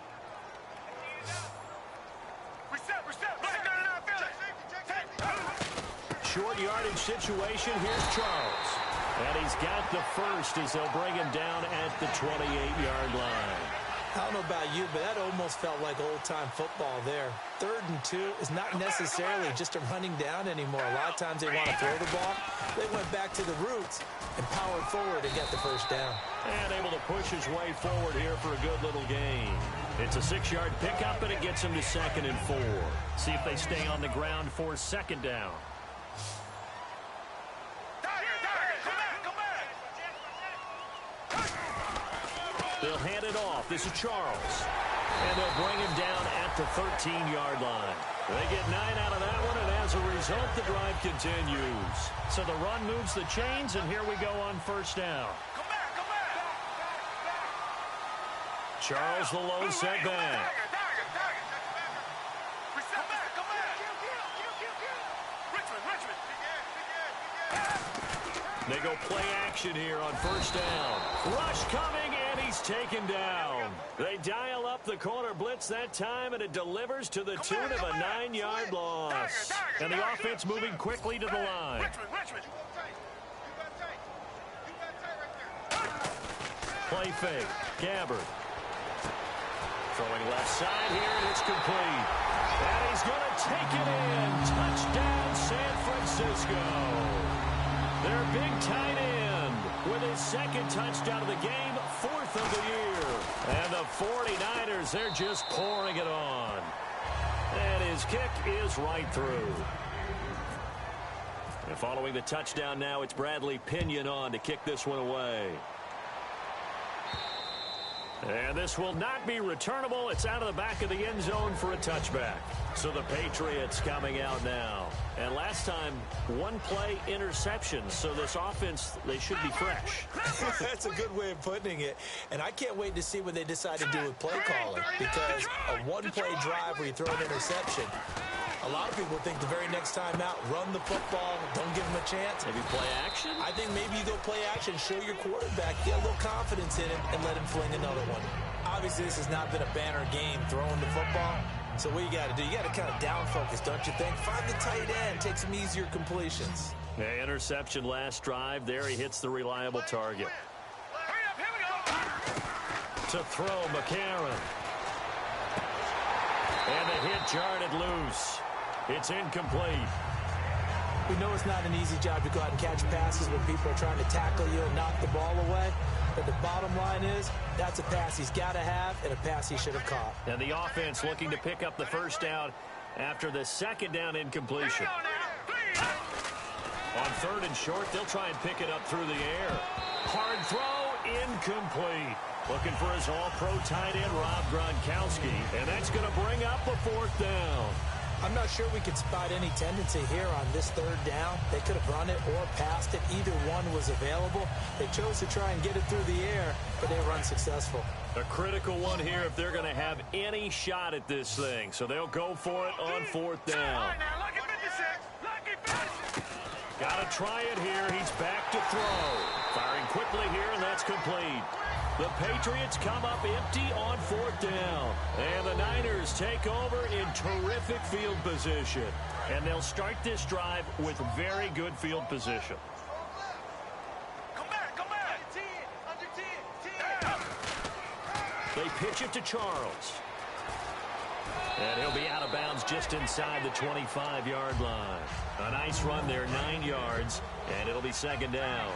Short yardage situation. Here's Charles. And he's got the first as they'll bring him down at the 28-yard line. I don't know about you, but that almost felt like old-time football there. 3rd and 2 is not necessarily just a running down anymore. A lot of times they want to throw the ball. They went back to the roots and powered forward and get the first down. And able to push his way forward here for a good little gain. It's a 6-yard pickup, and it gets him to 2nd and 4. See if they stay on the ground for second down. Come They'll hand it off. This is Charles. And they'll bring him down at the 13-yard line. They get 9 out of that one, and as a result, the drive continues. So the run moves the chains, and here we go on first down. Come back, come back. Charles the lone setback. Come back, come back. Richmond, Richmond. They go play action here on first down. Rush coming, and he's taken down. They dial up the corner blitz that time, and it delivers to the tune of a 9-yard loss. And the offense moving quickly to the line. Richmond, Richmond. Play fake. Gabbard. Throwing left side here, and it's complete. And he's going to take it in. Touchdown, San Francisco. Their big tight end with his second touchdown of the game, 4th of the year. And the 49ers, they're just pouring it on. And his kick is right through. And following the touchdown now, it's Bradley Pinion on to kick this one away. And this will not be returnable. It's out of the back of the end zone for a touchback. So the Patriots coming out now. And last time, 1-play interception. So this offense, they should be fresh. That's a good way of putting it. And I can't wait to see what they decide to do with play calling. Because a 1-play drive where you throw an interception, a lot of people think the very next time out, run the football, don't give them a chance. Maybe play action? I think maybe you go play action, show your quarterback, get a little confidence in him, and let him fling another one. Obviously, this has not been a banner game throwing the football. So what you got to do, you got to kind of down focus, don't you think? Find the tight end, take some easier completions. Yeah, interception last drive. There he hits the reliable target. Hurry up, here we go. To throw, McCarron. And the hit jarred loose. It's incomplete. We know it's not an easy job to go out and catch passes when people are trying to tackle you and knock the ball away. But the bottom line is, that's a pass he's got to have and a pass he should have caught. And the offense looking to pick up the first down after the second down incompletion. On 3rd and short, they'll try and pick it up through the air. Hard throw, incomplete. Looking for his all-pro tight end, Rob Gronkowski. And that's going to bring up a 4th down. I'm not sure we could spot any tendency here on this 3rd down. They could have run it or passed it. Either one was available. They chose to try and get it through the air, but they were unsuccessful. A critical one here if they're going to have any shot at this thing. So they'll go for it on 4th down. Got to try it here. He's back to throw. Firing quickly here, and that's complete. The Patriots come up empty on 4th down. And the Niners take over in terrific field position. And they'll start this drive with very good field position. Come back, come back. Under 10. They pitch it to Charles. And he'll be out of bounds just inside the 25-yard line. A nice run there, 9 yards, and it'll be 2nd down.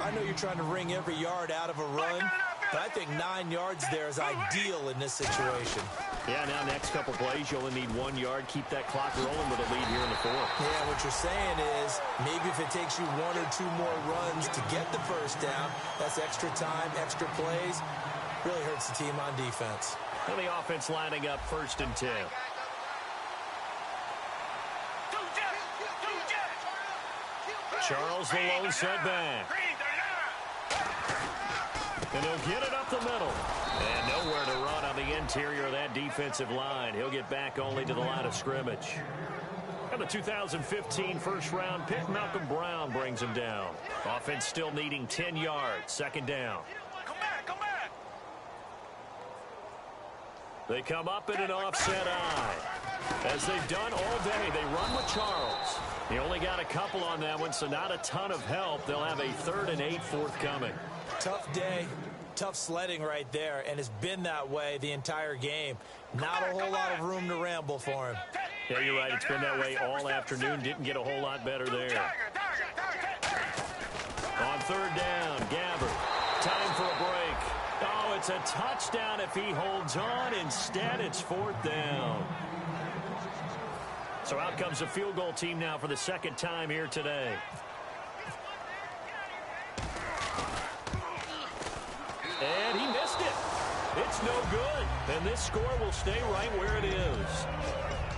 I know you're trying to wring every yard out of a run, but I think 9 yards there is ideal in this situation. Yeah, now next couple plays, you only need 1 yard. Keep that clock rolling with a lead here in the 4th. Yeah, what you're saying is maybe if it takes you 1 or 2 more runs to get the first down, that's extra time, extra plays. Really hurts the team on defense. And the offense lining up 1st and 10. Charles the lone setback. And he'll get it up the middle. And nowhere to run on the interior of that defensive line. He'll get back only to the line of scrimmage. And the 2015 first-round pick, Malcolm Brown, brings him down. Offense still needing 10 yards. 2nd down. Come back, come back. They come up in an offset eye. As they've done all day, they run with Charles. He only got a couple on that one, so not a ton of help. They'll have a 3rd and 8 forthcoming. Tough day, tough sledding right there, and it's been that way the entire game. Not a whole lot of room to ramble for him. Yeah, you're right. It's been that way all afternoon. Didn't get a whole lot better there. On 3rd down, Gabbard. Time for a break. Oh, it's a touchdown if he holds on. Instead, it's 4th down. So out comes the field goal team now for the 2nd time here today. and he missed it. It's no good, and this score will stay right where it is.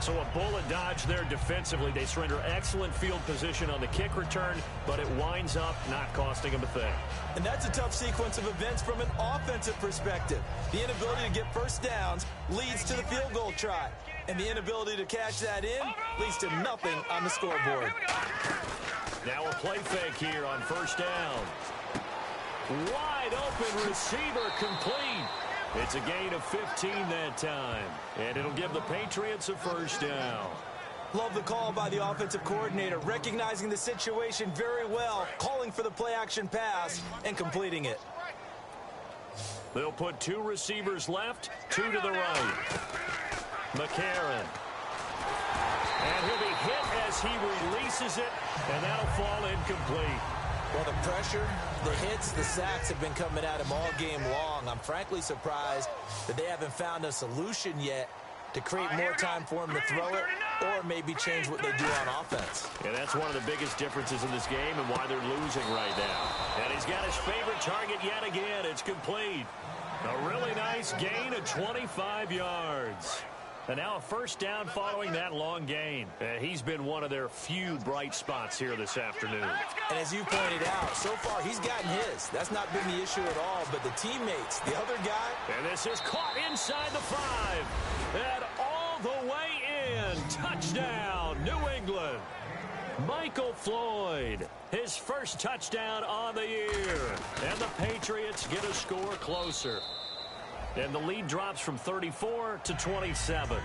So a bullet dodge there defensively. They surrender excellent field position on the kick return, but it winds up not costing them a thing. And that's a tough sequence of events from an offensive perspective. The inability to get first downs leads to the field goal try, and the inability to cash that in leads to nothing on the scoreboard. Now a play fake here on first down. Wide open receiver complete. It's a gain of 15 that time, and it'll give the Patriots a first down. Love the call by the offensive coordinator, recognizing the situation very well, calling for the play-action pass, and completing it. They'll put 2 receivers left, 2 to the right. McCarron. And he'll be hit as he releases it, and that'll fall incomplete. Well, the pressure, the hits, the sacks have been coming at him all game long. I'm frankly surprised that they haven't found a solution yet to create more time for him to throw it or maybe change what they do on offense. And that's one of the biggest differences in this game and why they're losing right now. And he's got his favorite target yet again. It's complete. A really nice gain of 25 yards. And now a first down following that long gain. He's been one of their few bright spots here this afternoon. And as you pointed out, so far he's gotten his. That's not been the issue at all. But the teammates, the other guy. And this is caught inside the 5. And all the way in. Touchdown, New England. Michael Floyd, his first touchdown on the year. And the Patriots get a score closer. And the lead drops from 34 to 27.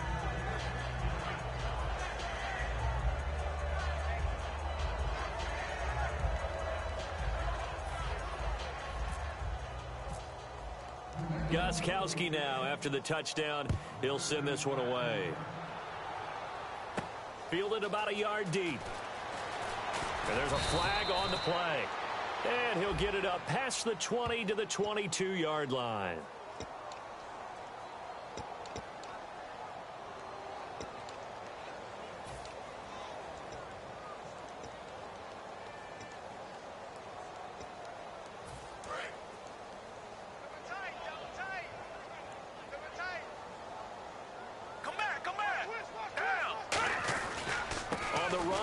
Gostkowski now after the touchdown. He'll send this one away. Fielded about a yard deep. And there's a flag on the play. And he'll get it up past the 20 to the 22-yard line.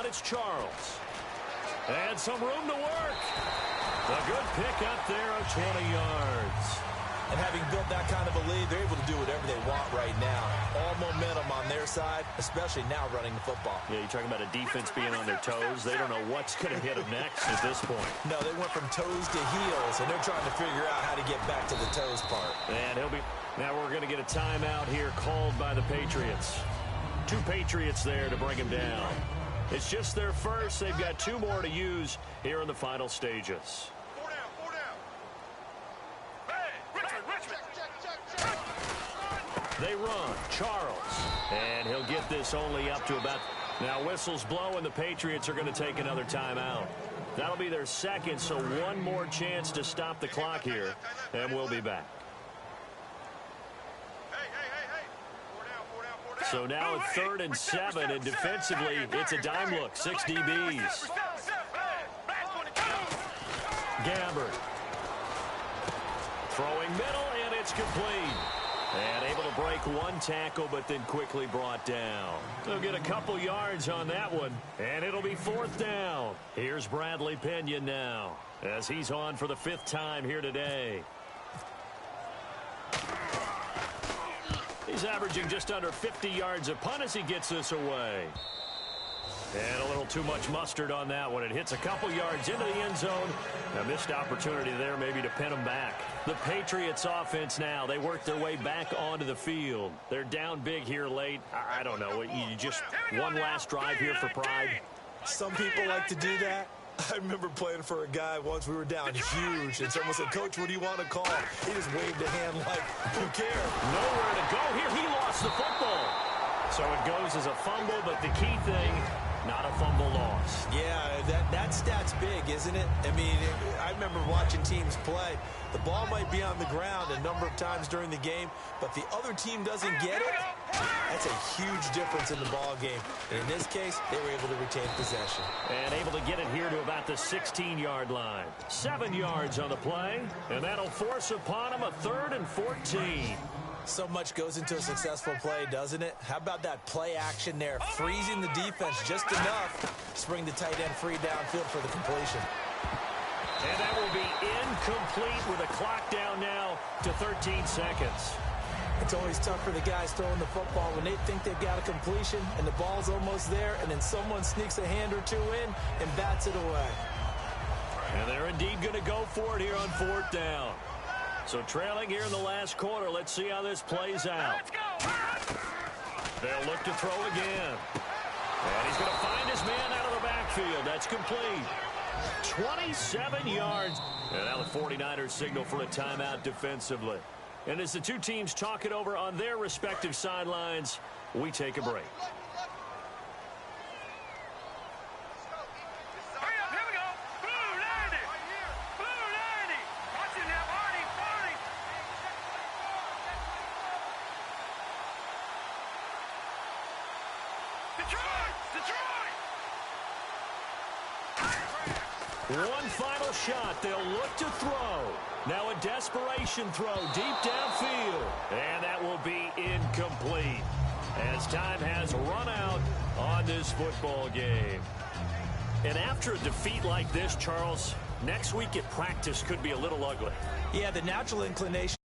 It's Charles. And some room to work. A good pick up there of 20 yards. And having built that kind of a lead, they're able to do whatever they want right now. All momentum on their side, especially now running the football. Yeah, you're talking about a defense being on their toes. They don't know what's going to hit them next at this point. No, they went from toes to heels, and they're trying to figure out how to get back to the toes part. And now we're going to get a timeout here called by the Patriots. 2 Patriots there to bring him down. It's just their first. They've got 2 more to use here in the final stages. 4 down, 4 down. Hey, Richmond. They run. Charles. And he'll get this only up to about... Now whistles blow and the Patriots are going to take another timeout. That'll be their second, so one more chance to stop the clock here. And we'll be back. So now it's 3rd and 7, and defensively, it's a dime look. 6 DBs. Gabbert. Throwing middle, and it's complete. And able to break 1 tackle, but then quickly brought down. They'll get a couple yards on that one, and it'll be 4th down. Here's Bradley Pinion now, as he's on for the 5th time here today. He's averaging just under 50 yards a punt as he gets this away. And a little too much mustard on that one. It hits a couple yards into the end zone. A missed opportunity there maybe to pin him back. The Patriots offense now, they work their way back onto the field. They're down big here late. I don't know. You just one last drive here for pride. Some people like to do that. I remember playing for a guy once. We were down huge, and someone said, "Coach, what do you want to call?" He just waved a hand like, who cares? Nowhere to go here. He lost the football. So it goes as a fumble, but the key thing, not a fumble loss. Yeah, that stat's big, isn't it? I mean, I remember watching teams play. The ball might be on the ground a number of times during the game, but the other team doesn't get it. That's a huge difference in the ball game. And in this case, they were able to retain possession. And able to get it here to about the 16-yard line. 7 yards on the play, and that'll force upon him a 3rd and 14. So much goes into a successful play, doesn't it? How about that play action there, freezing the defense just enough to bring the tight end free downfield for the completion. And that will be incomplete with a clock down now to 13 seconds. It's always tough for the guys throwing the football when they think they've got a completion and the ball's almost there, and then someone sneaks a hand or two in and bats it away. And they're indeed going to go for it here on 4th down. So trailing here in the last quarter, let's see how this plays out. Let's go. They'll look to throw again. And he's going to find his man out of the backfield. That's complete. 27 yards. And now the 49ers signal for a timeout defensively. And as the two teams talk it over on their respective sidelines, we take a break. Hurry up, here we go. Blue 90. Blue 90. Watch it now, Barney. Detroit. One final shot. They'll look to throw. Now a desperation throw deep downfield. And that will be incomplete as time has run out on this football game. And after a defeat like this, Charles, next week at practice could be a little ugly. Yeah, the natural inclination